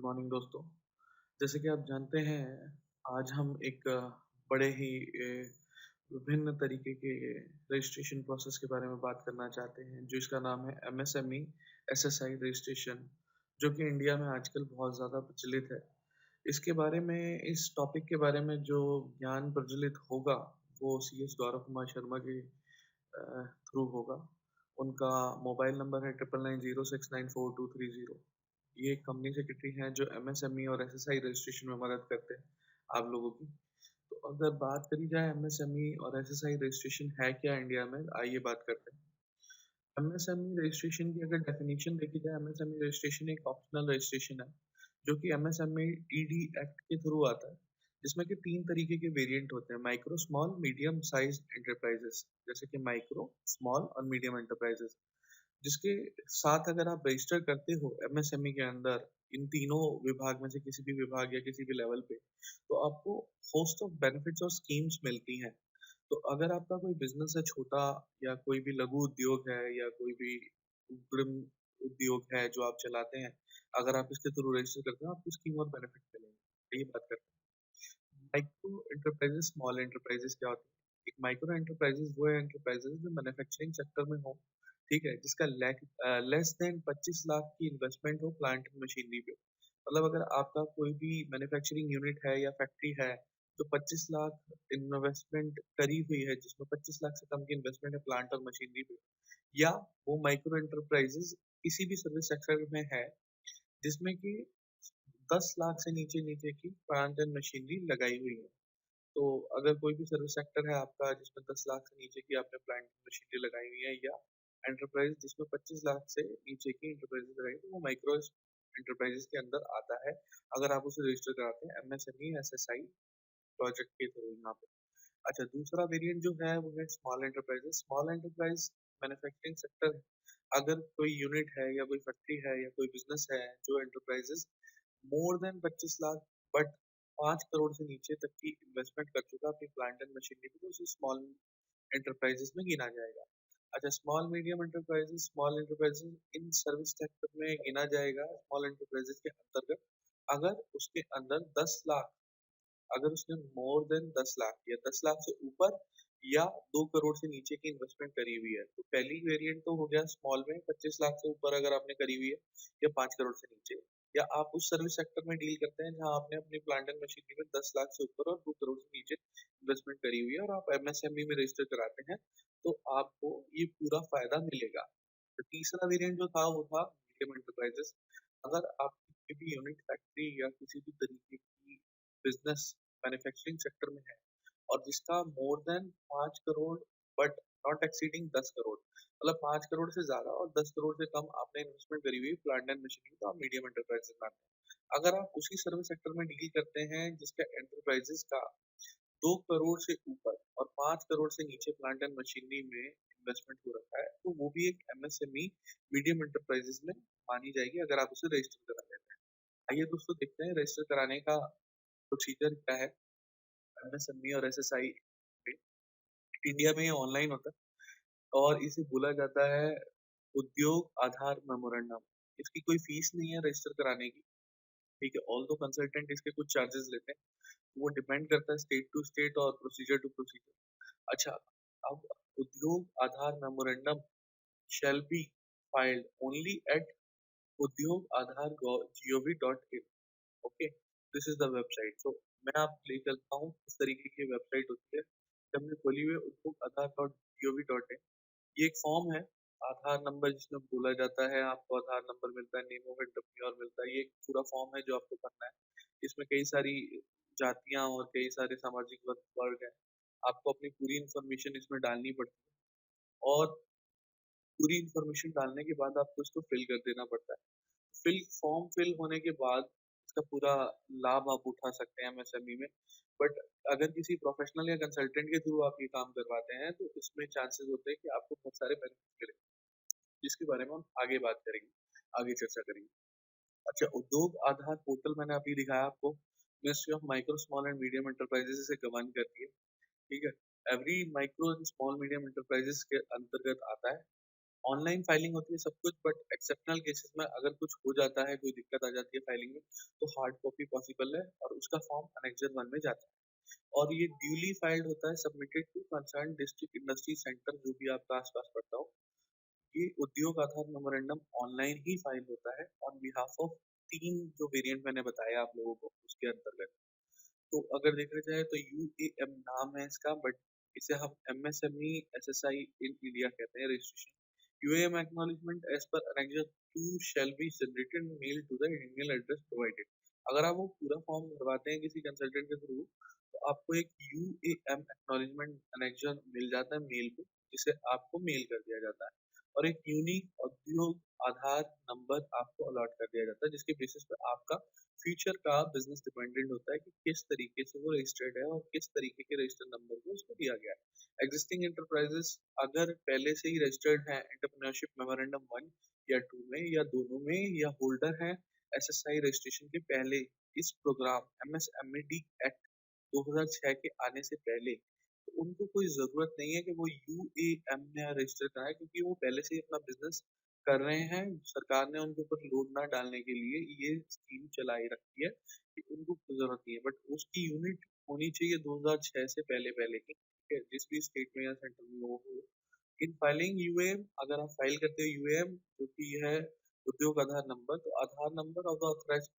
Morning दोस्तों। जैसे कि आप जानते हैं, आज हम एक बड़े ही विभिन्न तरीके के रजिस्ट्रेशन प्रोसेस के बारे में बात करना चाहते हैं, जो इसका नाम है एमएसएमई एसएसआई रजिस्ट्रेशन, जो कि इंडिया में आजकल बहुत ज़्यादा प्रचलित है। इसके बारे में, इस टॉपिक के बारे में जो ज्ञान प्रज्वलित होगा, वो सीएस गौरव कुमार शर्मा के थ्रू होगा। उनका मोबाइल नंबर है 9990694230। ये एक कंपनी सेक्रेटरी हैं जो एमएसएमई और एसएसआई रजिस्ट्रेशन में मदद करते हैं आप लोगों की। तो अगर बात करी जाए एमएसएमई और एसएसआई रजिस्ट्रेशन है क्या इंडिया में, आइए बात करते हैं। एमएसएमई रजिस्ट्रेशन की अगर डेफिनेशन देखी जाए, एमएसएमई रजिस्ट्रेशन एक ऑप्शनल रजिस्ट्रेशन है जो कि एमएसएमई ईडी एक्ट के थ्रू आता है, जिसमें कि तीन तरीके के वेरिएंट होते हैं: micro, small, medium size enterprises. जैसे कि माइक्रो, स्मॉल और मीडियम एंटरप्राइजेस, जिसके साथ अगर आप रजिस्टर करते हो एमएसएमई के अंदर, इन तीनों विभाग में से किसी भी विभाग या किसी भी लेवल पे, तो आपको होस्ट ऑफ बेनिफिट्स और स्कीम्स मिलती हैं। तो अगर आपका कोई बिजनेस है छोटा, या कोई भी लघु उद्योग है, या कोई भी उद्यम उद्योग है जो आप चलाते हैं, अगर आप इसके थ्रू रजिस्टर करते हैं, आपको स्कीम और बेनिफिट मिलेंगे। यही बात करते हैं। माइक्रो एंटरप्राइजेस, स्मॉल एंटरप्राइजेस क्या होती है? एक माइक्रो एंटरप्राइजेस वो है एंटरप्राइजेस जो मैन्युफैक्चरिंग सेक्टर में हो, ठीक है, जिसका लेस देन 25 लाख की इन्वेस्टमेंट हो प्लांट एंड मशीनरी पे। मतलब अगर आपका कोई भी मैन्युफैक्चरिंग यूनिट है या फैक्ट्री है, तो 25 लाख इन्वेस्टमेंट करी हुई है, जिसमें 25 लाख से कम की इन्वेस्टमेंट है प्लांट और मशीनरी पे, या वो माइक्रो एंटरप्राइजेस किसी भी सर्विस सेक्टर में है जिसमें कि 10 लाख से नीचे नीचे की प्लांट एंड मशीनरी लगाई हुई है। तो अगर कोई भी सर्विस सेक्टर है आपका जिसमें 10 लाख से नीचे की आपने प्लांट मशीनरी लगाई हुई है, या एंटरप्राइज जिसमें 25 लाख से नीचे की एंटरप्राइज लगाई, तो वो माइक्रो एंटरप्राइजेस के अंदर आता है, अगर आप उसे रजिस्टर कराते हैं एमएसएमई एसएसआई प्रोजेक्ट के थ्रू यहाँ पे। अच्छा, दूसरा वेरिएंट जो है वो है small enterprises. Small enterprise manufacturing sector है। अगर कोई यूनिट है या कोई फैक्ट्री है या कोई बिजनेस है जो enterprises more than 25 lakh but 5 crore से नीचे तक की इन्वेस्टमेंट कर चुका अपनी प्लांट एंड मशीनरी पे, तो उसे स्मॉल एंटरप्राइजेस में गिना जाएगा। अच्छा, small medium enterprises, small enterprises in service sector में गिना जाएगा स्मॉल एंटरप्राइजेस के अंतर्गत, अगर उसके अंदर 10 लाख, अगर उसने मोर देन 10 लाख या 10 लाख से ऊपर या 2 करोड़ से नीचे की इन्वेस्टमेंट करी हुई है। तो पहली वेरिएंट तो हो गया स्मॉल में, 25 लाख से ऊपर अगर आपने करी हुई है, या 5 करोड़ से नीचे, या आप उस सर्विस सेक्टर में डील करते हैं जहां आपने अपनी प्लांट एंड मशीनरी में 10 लाख से ऊपर और 2 करोड़ से नीचे इन्वेस्टमेंट करी हुई है, और आप एमएसएमई में रजिस्टर कराते हैं, तो आपको ये पूरा फायदा मिलेगा। तो तीसरा वेरिएंट जो था वो था मीडियम एंटरप्राइजेस। अगर आप किसी भी यूनिट, फैक्ट्री या किसी भी तरीके की बिजनेस मैन्युफैक्चरिंग सेक्टर में है, और जिसका more than 5 crore but not exceeding 10 crore, मतलब 5 करोड़ से ज्यादा और 10 करोड़ से कम आपने इन्वेस्टमेंट करी हुई प्लांट एंड मशीनरी, तो आप मीडियम एंटरप्राइजेस में आते हैं। अगर आप उसी सर्विस सेक्टर में डील करते हैं जिसका एंटरप्राइजेस का 2 करोड़ से ऊपर और 5 करोड़ से नीचे प्लांट एंड मशीनरी में इन्वेस्टमेंट हो रखा है, तो वो भी एक एमएसएमई मीडियम एंटरप्राइजेस में मानी जाएगी, अगर आप उसे रजिस्टर करा लेते हैं। आइए दोस्तों, देखते हैं रजिस्टर कराने का प्रोसीजर क्या है एमएसएमई और एसएसआई पे। इंडिया में ये ऑनलाइन होता है और इसे बोला जाता है उद्योग आधार मेमोरेंडम। इसकी कोई फीस नहीं है रजिस्टर कराने की, ठीक है। ऑल दो कंसल्टेंट इसके कुछ चार्जेस लेते हैं, वो डिपेंड करता है स्टेट टू स्टेट और प्रोसीजर टू प्रोसीजर। अच्छा, अब Udyog Aadhaar memorandum shall be filed only at Udyog Aadhaar gov.in। Okay, this is the website. So मैं आपको ले चलता हूँ, इस तरीके की वेबसाइट होती है, हमने खोली हुई है उद्योग आधार डॉट gov.in। ये एक फॉर्म है, आधार नंबर जिसमें बोला जाता है, आपको आधार नंबर मिलता है, नेम ऑफ एंटरप्रेन्योर मिलता है। ये एक पूरा फॉर्म है जो आपको भरना है। इसमें कई सारी जातियां और कई सारे सामाजिक वर्ग हैं। आपको अपनी पूरी इंफॉर्मेशन इसमें डालनी पड़ती है, और पूरी इंफॉर्मेशन डालने के बाद आपको इसको फिल कर देना पड़ता है। फॉर्म फिल होने के बाद इसका पूरा लाभ आप उठा सकते हैं एमएसएमई में। बट अगर किसी प्रोफेशनल या कंसल्टेंट के थ्रू आप ये काम करवाते हैं, तो इसमें चांसेस होते हैं कि आपको बहुत सारे बेनिफिट मिले, जिसके बारे में हम आगे बात करेंगे, आगे चर्चा करेंगे। अच्छा, उद्योग आधार पोर्टल मैंने अभी दिखाया आपको, ministry of micro small and medium enterprises इसे गवर्न करती है, ठीक है। Every micro and small medium enterprises के अंतर्गत आता है। ऑनलाइन फाइलिंग होती है सब कुछ, बट एक्सेप्शनल केसेस में अगर कुछ हो जाता है, कोई दिक्कत आ जाती है फाइलिंग में, तो हार्ड कॉपी पॉसिबल है और उसका फॉर्म अनेक्जर 1 में जाता है और ये ड्यूली फाइल्ड होता है, submitted to concern district industry centre, जो भी आपका आसपास पड़ता हो। ये उद्योग आधार मेमोरेंडम ऑनलाइन ही फाइल होता है ऑन बिहाफ ऑफ 3 जो वेरिएंट मैंने बताया आप लोगों को उसके अंतर्गत। तो अगर देखा जाए तो यूएएम नाम है इसका, बट इसे हम एमएसएमई एसएसआई इन इंडिया कहते हैं registration. UAM acknowledgement as per annexure 2 shall be generated mail to the email address provided. अगर आप वो पूरा फॉर्म भरवाते हैं किसी कंसल्टेंट के थ्रू, तो आपको एक यूएएम एक्नॉलेजमेंट एनेक्सर मिल जाता है मेल पे, जिसे आपको मेल कर दिया जाता है और एक यूनिक औद्योगिक आधार नंबर आपको अलॉट कर दिया जाता है, जिसके बेसिस पर आपका फ्यूचर का बिजनेस डिपेंडेंट होता है कि किस तरीके से वो रजिस्टर्ड है और किस तरीके के रजिस्टर्ड नंबर को उसको दिया गया है। एग्जिस्टिंग इंटरप्राइजेस अगर पहले से ही रजिस्टर्ड है एंटरप्रेन्योरशिप मेमोरेंडम 1 या 2 में या दोनों में, या होल्डर है एसएसआई रजिस्ट्रेशन के पहले इस प्रोग्राम एमएसएमईडी एक्ट 2006 के आने से पहले, तो उनको कोई ज़रूरत नहीं है कि वो यूएएन में रजिस्टर कराएँ, क्योंकि वो पहले से ही अपना बिज़नेस कर रहे हैं। सरकार ने उनके ऊपर लोड ना डालने के लिए ये स्कीम चलाई रखी है कि उनको कोई ज़रूरत नहीं है। बट उसकी यूनिट होनी चाहिए 2006 से पहले-पहले की, ठीक है? जिस भी स्टेट में या सेंटर में वो हो। इन फाइलिंग यूएएन, अगर आप फाइल करते हो यूएएन, जो कि है उद्योग आधार नंबर, तो Aadhaar number of the authorised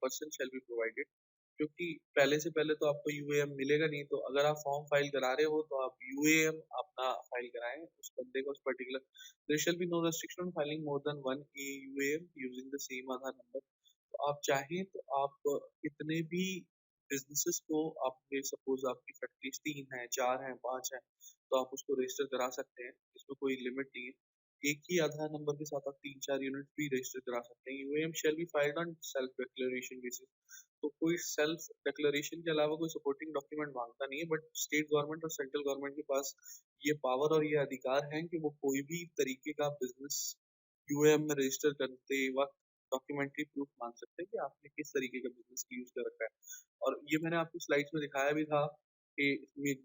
person shall be provided, क्योंकि पहले से पहले तो आपको यूएएम मिलेगा नहीं, तो अगर आप फॉर्म फाइल करा रहे हो तो आप यूएएम अपना फाइल कराएं उस बंदे का, उस particular. There shall be no restriction on filing more than one UAM using the same Aadhaar number. तो आप चाहें तो आप कितने भी बिजनेसेस को, आपके सपोज आपकी फैक्ट्रीज 3 है, 4 है, 5 है, तो आप उसको रजिस्टर करा सकते हैं, इसमें कोई लिमिट नहीं है। एक ही आधार नंबर के साथ आप 3-4 यूनिट भी रजिस्टर करा सकते हैं। UAM shall be filed on self declaration basis. तो कोई सेल्फ डिक्लेरेशन के अलावा कोई सपोर्टिंग डॉक्यूमेंट मांगता नहीं है, बट स्टेट गवर्नमेंट और सेंट्रल गवर्नमेंट के पास ये पावर और ये अधिकार है कि वो कोई भी तरीके का बिजनेस यूएएम में रजिस्टर करते वक्त डॉक्यूमेंट्री प्रूफ मांग सकते हैं कि आपने किस तरीके का बिजनेस यूज कर रखा है। और ये मैंने आपको स्लाइड्स में दिखाया भी था कि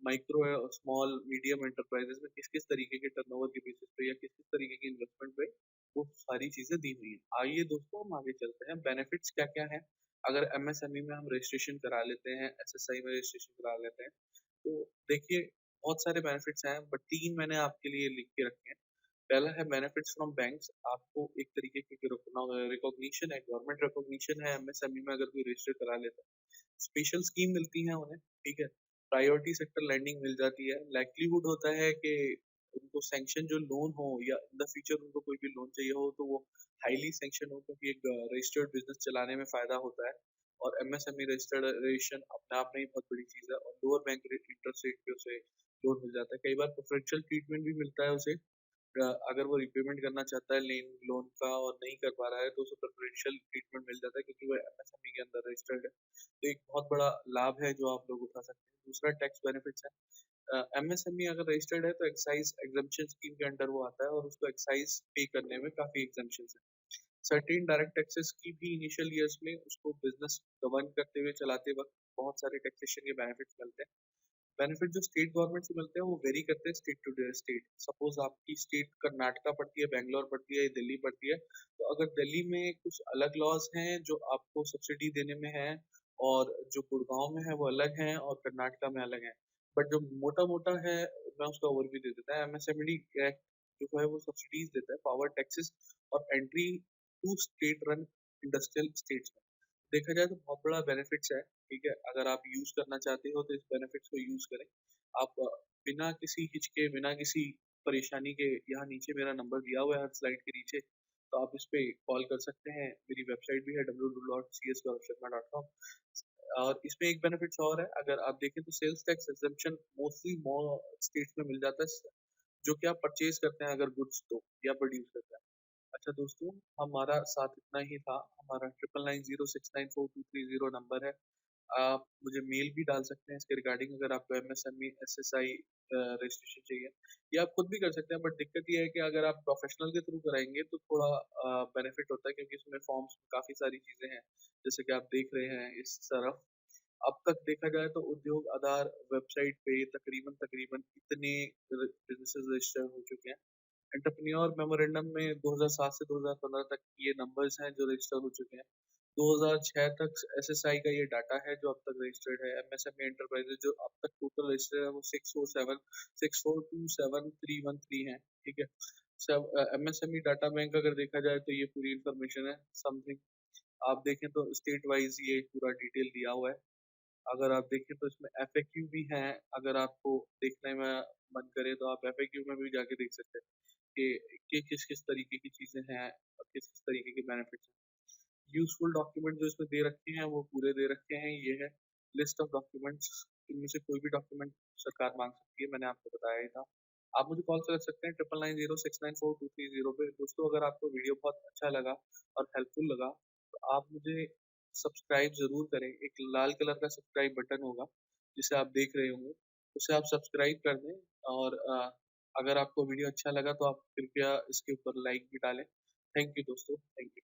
माइक्रो और स्मॉल मीडियम एंटरप्राइजेस में किस किस तरीके के टर्नओवर के बेसिस पे या किस किस तरीके की इन्वेस्टमेंट पे वो सारी चीजें दी हुई हैं। आइए दोस्तों हम आगे चलते हैं, बेनिफिट्स क्या क्या हैं अगर एमएसएमई में हम रजिस्ट्रेशन करा लेते हैं, एसएसआई में रजिस्ट्रेशन करा लेते हैं। तो देखिए, बहुत सारे बेनिफिट्स हैं, बट 3 मैंने आपके लिए लिख के रखे हैं। पहला है बेनिफिट्स फ्रॉम बैंक्स। आपको एक तरीके की रिकॉग्निशन है, गवर्नमेंट रिकॉग्निशन है एमएसएमई में अगर कोई रजिस्टर करा लेता है। स्पेशल स्कीम मिलती है उन्हें, ठीक है? प्रायोरिटी सेक्टर लैंडिंग मिल जाती है। लाइक्लीहुड होता है कि उनको सैंक्शन जो लोन हो या इन द फ्यूचर उनको कोई भी लोन चाहिए हो, तो वो हाईली सैंक्शन हो, क्योंकि एक रजिस्टर्ड बिजनेस चलाने में फायदा होता है। और एमएसएमई रजिस्ट्रेशन अपने आप में ही बहुत बड़ी चीज़ है और lower bank rate interest rate पे उसे लोन मिल जाता है। कई बार प्रेफरेंशियल ट्रीटमेंट भी मिलता है उसे, अगर वो रिपेमेंट करना चाहता है लोन का और नहीं कर पा रहा है, तो उसे प्रेफरेंशियल ट्रीटमेंट मिल जाता है, क्योंकि वो एमएसएमई के अंदर रजिस्टर्ड है। तो एक बहुत बड़ा लाभ है जो आप लोग उठा सकते हैं। दूसरा टैक्स बेनिफिट्स है। एमएसएमई अगर रजिस्टर्ड है तो एक्साइज एग्जम्पशन स्कीम के अंडर वो आता है और उसको एक्साइज पे करने में काफी एग्जम्पशन है। सर्टेन डायरेक्ट टैक्सेस की भी इनिशियल ईयर्स में उसको बिजनेस गवर्न करते हुए चलाते वक्त बहुत सारे टैक्सेशन के बेनिफिट्स मिलते हैं। बेनिफिट जो स्टेट गवर्नमेंट से मिलते हैं वो वेरी करते हैं स्टेट टू स्टेट। सपोज आपकी स्टेट कर्नाटका पड़ती है, बेंगलोर पड़ती है, दिल्ली पड़ती है, तो अगर दिल्ली में कुछ अलग लॉज हैं जो आपको सब्सिडी देने में है और जो गुड़गांव में है वो अलग हैं और कर्नाटका में अलग हैं। बट जो मोटा मोटा है, मैं उसका ओवरव्यू दे देता है। एमएसएमई एक्ट जो है वो सब्सिडीज देता है, पावर टैक्सेस और entry to state run industrial states में। देखा जाए तो बहुत बड़ा बेनिफिट्स है, ठीक है? अगर आप यूज करना चाहते हो तो इस बेनिफिट्स को यूज करें। आप बिना किसी हिचके, बिना किसी परेशानी के, यहाँ नीचे मेरा नंबर दिया हुआ है हर स्लाइड के नीचे, तो आप इस पे कॉल कर सकते हैं। मेरी वेबसाइट भी है www.csgauravsharma.com। और इसमें एक बेनिफिट्स और है, अगर आप देखें तो sales tax exemption mostly states में मिल जाता है, जो कि आप परचेज करते हैं अगर गुड्स तो, या प्रोड्यूस करते हैं। अच्छा दोस्तों, हमारा साथ इतना ही था। हमारा 9990694230 नंबर है। आप मुझे मेल भी डाल सकते हैं इसके रिगार्डिंग, अगर आपको एमएसएमई एसएसआई रजिस्ट्रेशन चाहिए, या आप खुद भी कर सकते हैं। बट दिक्कत ये है कि अगर आप प्रोफेशनल के थ्रू कराएंगे तो थोड़ा बेनिफिट होता है, क्योंकि इसमें फॉर्म्स काफ़ी सारी चीज़ें हैं, जैसे कि आप देख रहे हैं इस तरफ। अब तक देखा जाए तो उद्योग आधार वेबसाइट पे तकरीबन तकरीबन इतने बिजनेसेस रजिस्टर हो चुके हैं। एंटरप्रेन्योर मेमोरेंडम में 2007 से 2015 तक ये नंबर्स हैं जो रजिस्टर हो चुके हैं। 2006 तक एसएसआई का ये डाटा है जो अब तक रजिस्टर्ड है। एमएसएमई एंटरप्राइजेज जो अब तक टोटल रजिस्टर्ड है वो 6427313 है। ठीक है। सब एमएसएमई डाटा बैंक अगर देखा जाए तो ये पूरी इंफॉर्मेशन है। समथिंग आप देखें तो स्टेट वाइज ये पूरा डिटेल दिया हुआ है। अगर आप देखें तो इसमें एफएक्यू भी हैं। अगर आपको देखने में मन करे तो आप एफएक्यू में भी जाके देख सकते हैं कि किस किस तरीके की चीजें हैं और किस किस तरीके के बेनिफिट्स हैं। यूजफुल डॉक्यूमेंट जो इसमें दे रखे हैं वो पूरे दे रखे हैं। ये है लिस्ट ऑफ डॉक्यूमेंट्स। इनमें से कोई भी डॉक्यूमेंट सरकार मांग सकती है, मैंने आपको बताया ही था। आप मुझे कॉल कर सकते हैं 9990694230 पे। दोस्तों अगर आपको वीडियो बहुत अच्छा लगा और हेल्पफुल लगा तो आप मुझे सब्सक्राइब ज़रूर करें। एक लाल कलर का सब्सक्राइब बटन होगा जिसे आप देख रहे होंगे, उसे आप सब्सक्राइब कर दें। और अगर आपको वीडियो अच्छा लगा तो आप कृपया इसके ऊपर लाइक भी डालें। थैंक यू दोस्तों, थैंक यू।